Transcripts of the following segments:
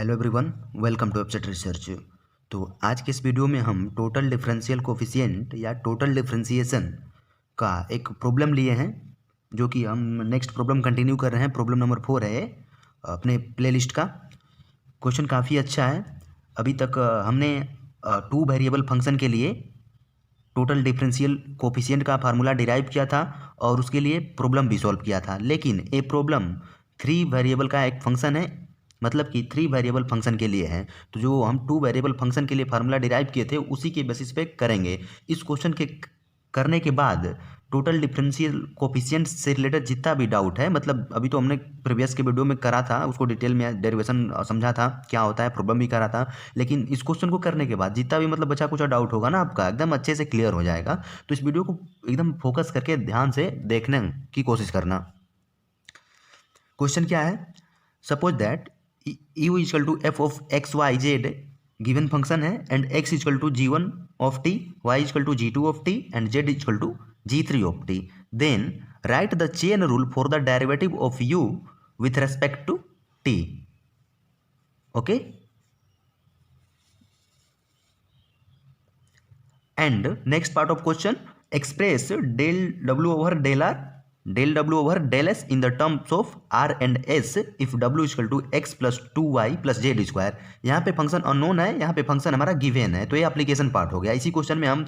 Hello everyone, welcome to website research. तो आज के इस वीडियो में हम टोटल डिफरेंशियल कोफिशिएंट या टोटल डिफरेंशिएशन का एक प्रॉब्लम लिए हैं, जो कि हम नेक्स्ट प्रॉब्लम कंटिन्यू कर रहे हैं। प्रॉब्लम नंबर 4 है अपने प्लेलिस्ट का। क्वेश्चन काफ़ी अच्छा है। अभी तक हमने टू वेरिएबल फंक्शन के लिए टोटल डिफरेंशियल कोफिशिएंट का फार्मूला डिराइव किया था और उसके लिए प्रॉब्लम भी सॉल्व किया था। लेकिन ये प्रॉब्लम थ्री वेरिएबल का एक फंक्शन है, मतलब कि थ्री वेरिएबल फंक्शन के लिए है। तो जो हम टू वेरिएबल फंक्शन के लिए फार्मूला डिराइव किए थे उसी के बेसिस पे करेंगे। इस क्वेश्चन के करने के बाद टोटल डिफरेंशियल कोफिशिएंट से रिलेटेड जितना भी डाउट है, मतलब अभी तो हमने प्रीवियस के वीडियो में करा था, उसको डिटेल में डेरिवेशन समझा था क्या होता है, प्रॉब्लम भी करा था। लेकिन इस क्वेश्चन को करने के बाद जितना भी मतलब बचा कुछ डाउट होगा ना, आपका एकदम अच्छे से क्लियर हो जाएगा। तो इस वीडियो को एकदम फोकस करके ध्यान से देखने की कोशिश करना। क्वेश्चन क्या है? Suppose that u equal to F of x Y Z given function है and x equal to g1 of t, y equal to g2 of t and z equal to g3 of t। Then write the chain rule for the derivative of u with respect to t। Okay, and next part of question, express del w over del r del w over del s in the terms of r and s if w equal to x plus two y plus Z square. यहाँ पे function unknown है, यहाँ पे function हमारा given है। तो ये application part हो गया। इसी क्वेश्चन में हम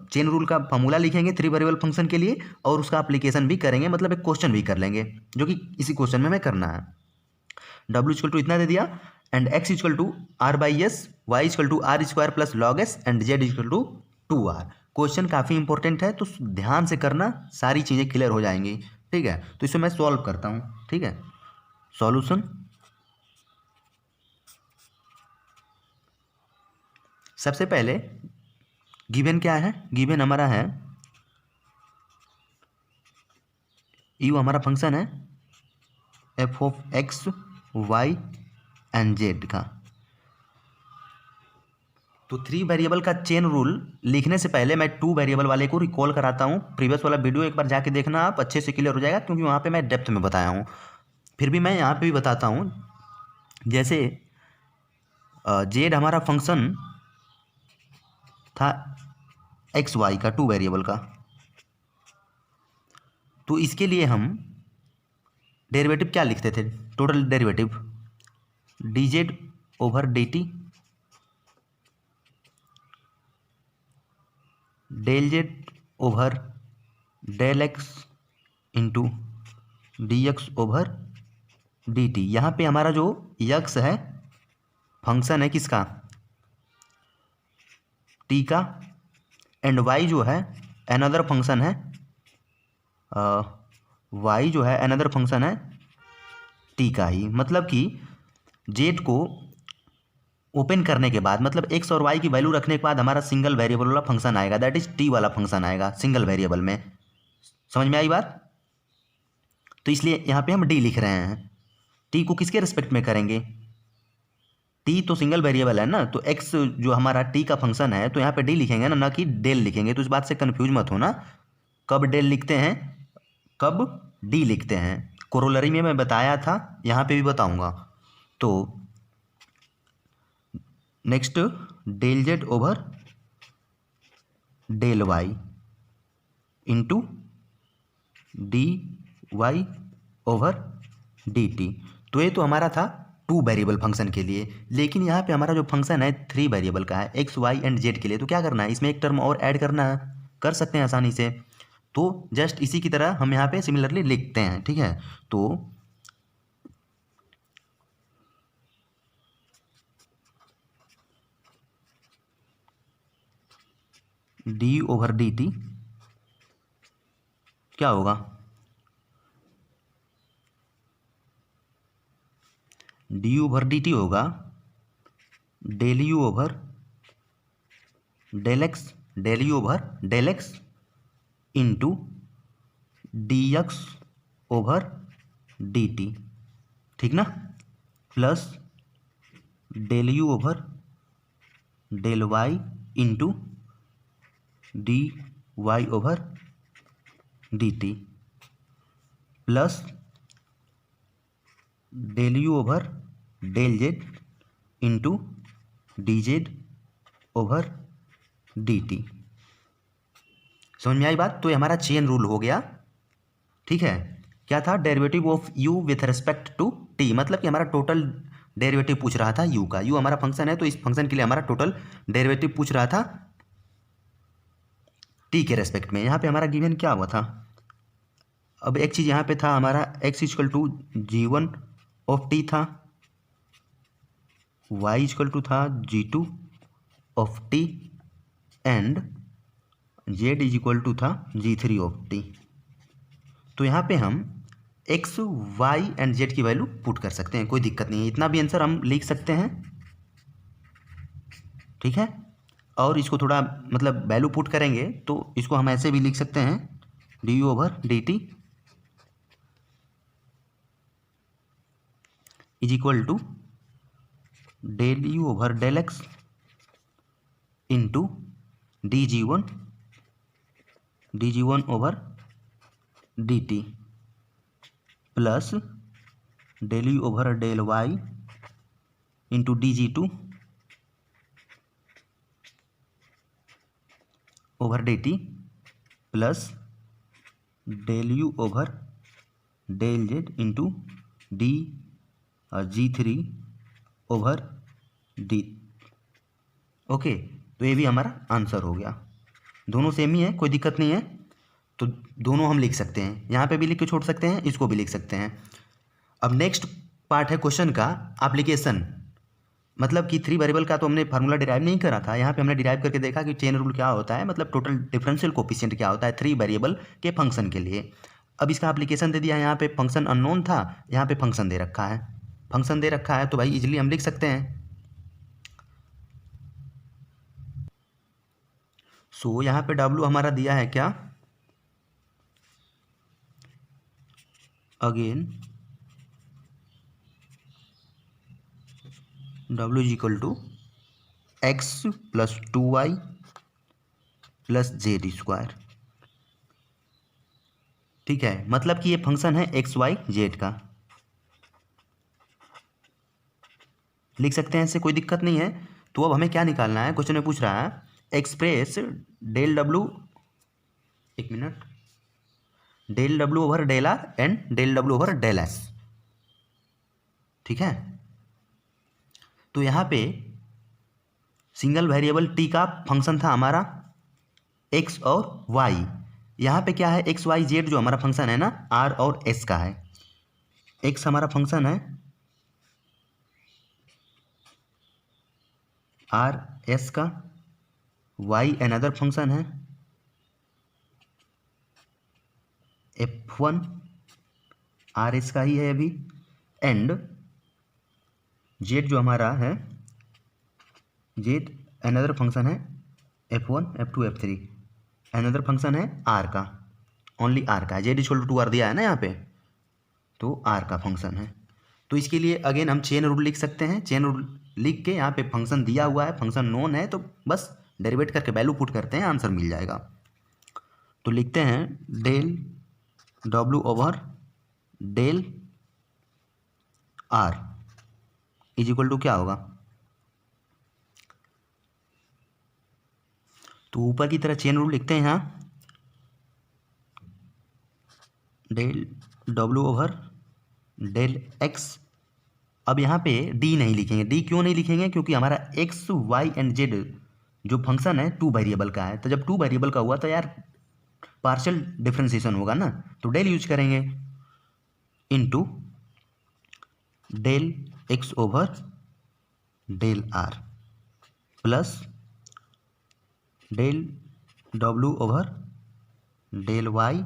चेन रूल का फॉर्मूला लिखेंगे थ्री वेरिएबल फंक्शन के लिए और उसका एप्लीकेशन भी करेंगे, मतलब एक क्वेश्चन भी कर लेंगे, जो कि इसी क्वेश्चन में हमें करना है। w इक्वल टू इतना दे दिया and x equal to r by s, y equal to r square plus log s and z equal to 2r। Question काफ़ी इंपॉर्टेंट है, तो ध्यान से करना, सारी चीज़ें क्लियर हो जाएंगी। ठीक है, तो इसे मैं सॉल्व करता हूँ। ठीक है, सॉल्यूशन। सबसे पहले गिवन क्या है? गिवन हमारा है यू, हमारा फंक्शन है f of x y and z का। तो थ्री वेरिएबल का चेन रूल लिखने से पहले मैं टू वेरिएबल वाले को रिकॉल कराता हूँ। प्रीवियस वाला वीडियो एक बार जाके देखना, आप अच्छे से क्लियर हो जाएगा, क्योंकि वहाँ पे मैं डेप्थ में बताया हूँ। फिर भी मैं यहाँ पे भी बताता हूँ। जैसे जेड हमारा फंक्शन था एक्स वाई का, टू वेरिएबल का, तो इसके लिए हम डेरिवेटिव क्या लिखते थे? Total derivative d z over D t del z over del x into d x over D t. यहाँ पे हमारा जो यक्स है फंक्शन है किसका? टी का, एंड वाई जो है अनदर फंक्शन है, वाई जो है अनदर फंक्शन है टी का ही। मतलब कि जेड को ओपन करने के बाद, मतलब एक्स और वाई की वैल्यू रखने के बाद हमारा सिंगल वेरिएबल वाला फंक्शन आएगा, दैट इज टी वाला फंक्शन आएगा सिंगल वेरिएबल में। समझ में आई बात? तो इसलिए यहाँ पे हम डी लिख रहे हैं। टी को किसके रिस्पेक्ट में करेंगे? टी तो सिंगल वेरिएबल है ना, तो एक्स जो हमारा टी का फंक्शन है, तो यहाँ पे डी लिखेंगे ना, ना कि डेल लिखेंगे। तो इस बात से कंफ्यूज मत होना, कब डेल लिखते हैं कब डी लिखते हैं। कोरोलरी में मैं बताया था, यहाँ पे भी बताऊंगा। तो next del z over del Y into d y over D t. तो ये तो हमारा था टू वेरिएबल फंक्शन के लिए। लेकिन यहाँ पे हमारा जो फंक्शन है थ्री वेरिएबल का है, एक्स वाई एंड जेड के लिए। तो क्या करना है, इसमें एक टर्म और ऐड करना है, कर सकते हैं आसानी से। तो जस्ट इसी की तरह हम यहाँ पे सिमिलरली लिखते हैं। ठीक है, तो डी ओवर डी टी क्या होगा? डी ओवर डी टी होगा del you over del you over del x into d x over D t. ठीक ना, plus del you over del Y into d y over D T, plus del you over del Z into d z over D t. समझ में आई बात? तो ये हमारा chain rule हो गया, ठीक है। क्या था? Derivative of u with respect to t, मतलब कि हमारा टोटल डेरिवेटिव पूछ रहा था यू का। यू हमारा फंक्शन है, तो इस फंक्शन के लिए हमारा टोटल डेरिवेटिव पूछ रहा था टी के रेस्पेक्ट में। यहाँ पे हमारा गिवन क्या हुआ था? अब एक चीज़ यहाँ पे था हमारा x equal to g1 of t था, y इक्वल टू था g2 of t and z is equal to था g3 ऑफ टी। तो यहाँ पे हम x, y एंड z की वैल्यू पुट कर सकते हैं, कोई दिक्कत नहीं है, इतना भी आंसर हम लिख सकते हैं, ठीक है। और इसको थोड़ा मतलब वैल्यू पुट करेंगे तो इसको हम ऐसे भी लिख सकते हैं, D U over D T is equal to del you over del x into D G one over D T plus del you over del Y into D G two over D T plus del you over del Z into D जी3 over D. Okay, तो ये भी हमारा answer हो गया। दोनों same ही है, कोई दिक्कत नहीं है, तो दोनों हम लिख सकते हैं, यहाँ पे भी लिख के छोड़ सकते हैं, इसको भी लिख सकते हैं। अब नेक्स्ट पार्ट है क्वेश्चन का एप्लीकेशन, मतलब कि थ्री वेरिएबल का तो हमने फार्मूला डिराइव नहीं करा था, यहाँ पे हमने डिराइव करके देखा कि चेन रूल क्या होता है, मतलब टोटल डिफरेंशियल कोफिशिएंट क्या होता है थ्री वेरिएबल के फंक्शन के लिए। अब इसका एप्लीकेशन दे दिया, यहाँ पे फंक्शन अननोन था, यहाँ पे फंक्शन दे रखा है, फंक्शन दे रखा है, तो भाई इजीली हम लिख सकते हैं। सो यहाँ पे W हमारा दिया है क्या? Again W is equal to x plus 2y plus Z square, ठीक है। मतलब कि ये फंक्शन है एक्स वाई जेड का, लिख सकते हैं, इससे कोई दिक्कत नहीं है। तो अब हमें क्या निकालना है? क्वेश्चन में पूछ रहा है एक्सप्रेस डेल W, एक मिनट, del W over del R and del W over del S, ठीक है। तो यहाँ पे सिंगल वेरिएबल t का फंक्शन था हमारा x और y, यहाँ पे क्या है एक्स वाई जेड जो हमारा फंक्शन है ना r और s का है। x हमारा फंक्शन है r s का, y अनदर फंक्शन है f1 r s का ही है अभी, एंड z जो हमारा है z अनदर फंक्शन है f1 f2 f3, another function है r का, ओनली r का है, z इक्वल टू 2r दिया है ना यहाँ पे, तो r का फंक्शन है। तो इसके लिए अगेन हम चेन रूल लिख सकते हैं, चेन रूल लिख के यहाँ पे फंक्शन दिया हुआ है, फंक्शन नोन है, तो बस डेरिवेट करके वैल्यू पुट करते हैं, आंसर मिल जाएगा। तो लिखते हैं del W over del R is equal to क्या होगा? तो ऊपर की तरह चेन रूल लिखते हैं यहाँ, del W over del X। अब यहाँ पे D नहीं लिखेंगे, D क्यों नहीं लिखेंगे? क्योंकि हमारा X Y एंड Z जो फंक्शन है टू वेरिएबल का है, तो जब टू वेरिएबल का हुआ तो यार पार्शियल डिफरेंशिएशन होगा ना, तो डेल यूज करेंगे into del X over del R plus del W over del Y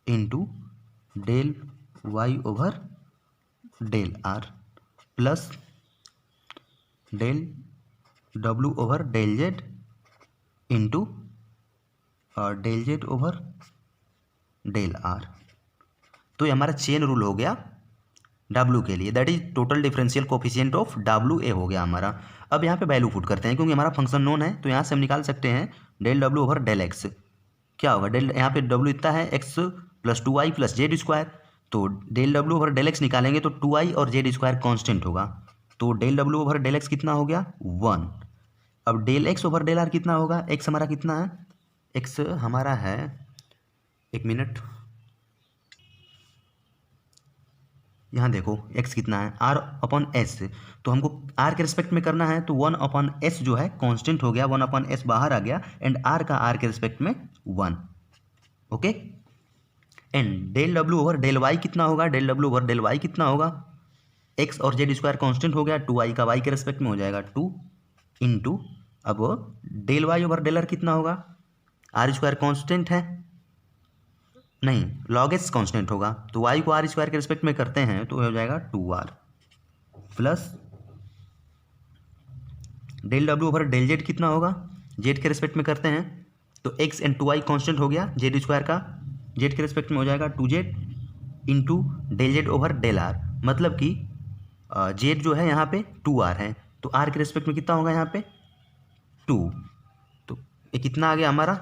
into del Y over del R plus del W over del Z into और del Z over del R। तो ये हमारा chain rule हो गया W के लिए, that is total differential coefficient of WA हो गया हमारा। अब यहाँ पे वैल्यू पुट करते हैं, क्योंकि हमारा फंक्शन नोन है, तो यहाँ से हम निकाल सकते हैं del W over del X, क्या होगा? डेल यहाँ पे W इतना है x plus 2y plus Z square, तो del W over del X निकालेंगे तो 2y और जेड स्क्वायर कॉन्स्टेंट होगा, तो डेल डब्ल्यू ओवर डेल एक्स कितना हो गया 1। अब del x over del r कितना होगा, एक्स हमारा कितना है, एक्स हमारा है, एक मिनट यहाँ देखो x कितना है r अपॉन एस, तो हमको r के रिस्पेक्ट में करना है तो 1 अपॉन एस जो है कांस्टेंट हो गया, 1 अपॉन एस बाहर आ गया एंड r का r के रिस्पेक्ट में 1। Okay, and del w over del y कितना होगा, del w over del y कितना होगा, x और z स्क्वायर कांस्टेंट हो गया, 2y का y के रिस्पेक्ट में हो जाएगा 2 इंटू, अब del y over del r कितना होगा, r स्क्वायर कांस्टेंट है नहीं, लॉग एस कांस्टेंट होगा, तो y को r स्क्वायर के रिस्पेक्ट में करते हैं तो हो जाएगा 2r plus del w over del z कितना होगा, z के रिस्पेक्ट में करते हैं तो x एंड 2y कांस्टेंट हो गया, z स्क्वायर का z के रिस्पेक्ट में हो जाएगा 2z into del z over del r, मतलब कि z जो है यहाँ पे 2r है, तो r के रिस्पेक्ट में कितना होगा यहाँ पे 2, तो ये कितना आ गया हमारा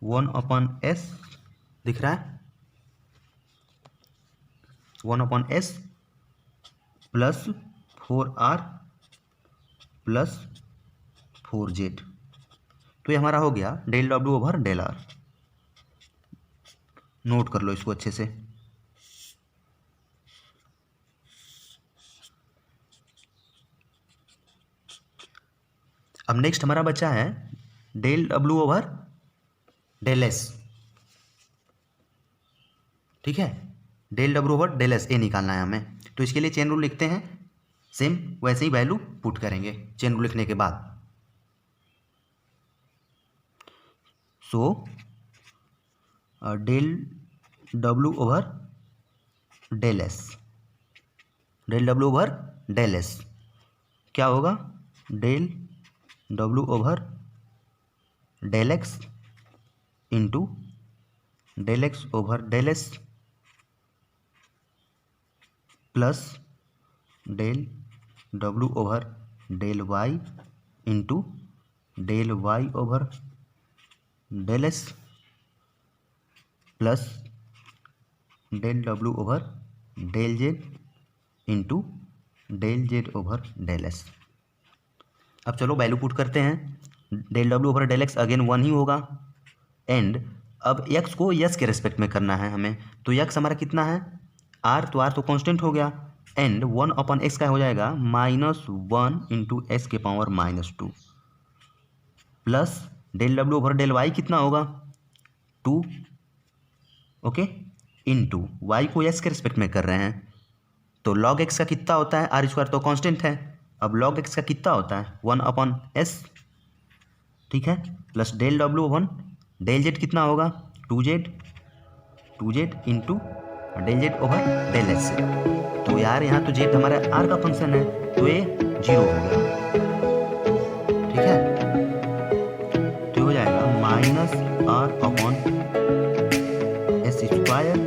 1 अपॉन एस, दिख रहा है 1 upon S plus 4r plus 4z, तो ये हमारा हो गया डेल डब्ल्यू ओवर डेल आर। नोट कर लो इसको अच्छे से। अब नेक्स्ट हमारा बचा है डेल डब्ल्यू ओवर डेल एस, ठीक है, डेल डब्ल्यू ओवर डेल एस ए निकालना है हमें, तो इसके लिए चेन रूल लिखते हैं, सेम वैसे ही वैल्यू पुट करेंगे चेन रूल लिखने के बाद। सो डेल डब्ल्यू ओवर डेल एस, डेल डब्ल्यू ओवर डेल एस क्या होगा, डेल डब्ल्यू over del x into del x over del S plus del डब्ल्यू over del Y into del Y over del S plus del डब्ल्यू over del Z into del z over del S. अब चलो value put करते हैं, del डब्ल्यू over del x again 1 ही होगा, and अब x को यस के रेस्पेक्ट में करना है हमें, तो x हमारा कितना है r, तो r तो कांस्टेंट हो गया, एंड 1 अपॉन एक्स का हो जाएगा -1 इंटू एस के पावर -2 प्लस डेल डब्ल्यू ओवर डेल वाई कितना होगा 2, ओके, इंटू वाई को एस के रिस्पेक्ट में कर रहे हैं, तो लॉग एक्स का कितना होता है, आर स्क्वायर तो कांस्टेंट है, अब लॉग एक्स का कितना होता है 1 अपॉन एस, ठीक है, प्लस डेल डब्ल्यू ओवर डेल जेड कितना होगा 2z into del z over del s, तो यार यहाँ तो जेड हमारा आर का फंक्शन है तो ये 0 हो गया, ठीक है, तो हो जाएगा -r अपॉन एस स्क्वायर